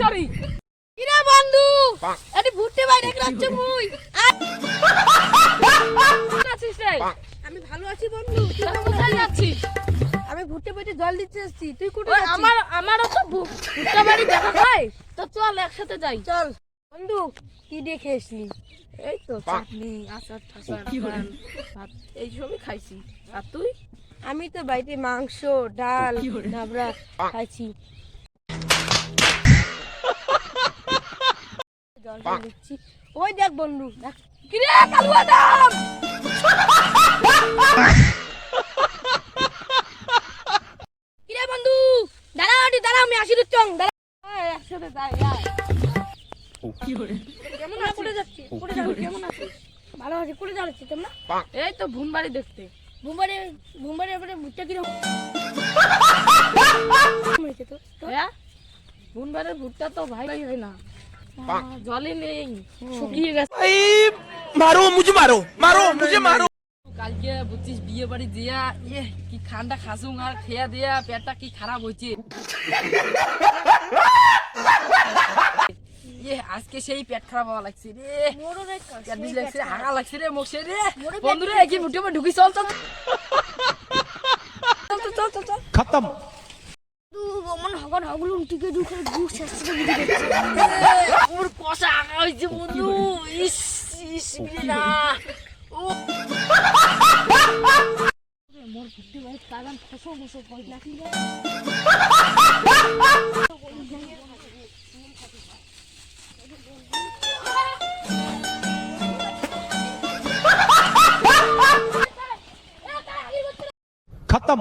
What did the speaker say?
করি কিরে বন্ধু এটি ভুট্টে বাইরে রাখছ মুই আছিস রে আমি ভালো আছি বন্ধু। কোথায় যাচ্ছিস? আমি ভুট্টে পেটে জল দিতে এসেছি। তুই কোথায় যাচ্ছিস? আমারও তো ভুট্টা বাড়ি দেখা খাই, তো চল একসাথে যাই। চল বন্ধু, কি দিয়ে খেয়েছিলি? এই তো চাটনি আচার ঠাচার ভাত এইসবই খাইছি। আর তুই? আমি তো বাড়িতে মাংস ডাল ডাবরা খাইছি। জল দিচ্ছি। ওই দেখ বন্ধু, দেখ কিরে কালুয়া দাম কিরে বন্ধু, দাঁড়া আমি আসি চং দাঁড়া। একসাথে যাই। কেমন আছিস? কোথায় যাচ্ছিস? কোথায় যাচ্ছিস? কেমন আছিস? ভালো আছি। কোথায় যাচ্ছিস তোমরা? এই তো ভুন বাড়ি দেখতে। বুম্বারে এবারে ভুট্টা কিরকম হয়েছে তো? হ্যাঁ ভুন বাড়ির ভুট্টা তো ভাই হয় না, জলই নেই, শুকিয়ে গেছে। मारो मुझे मारो কালকে বুঝছিস বিয়ে বাড়ি দিয়া কি ঠান্ডা খাসুং আর খেয়া দিয়া পেটটা কি খারাপ হয়েছে। আজকে সেই পেট খারাপ হওয়া লাগছে রে, পেট বিষ লাগছে, হাগা লাগছে রে, মুখে রে। বন্ধুরে কি মুঠে ঢুকি চল চল खत्म। মন হগন হগলু টিকে ঢুকে ঘুষ আসছে ওর কষা আগা হয়েছে বন্ধু। ইস ইস না ও মোর ভুট্টে ভাই কাগান ফসো ফসো কই লাগি রে। खत्म।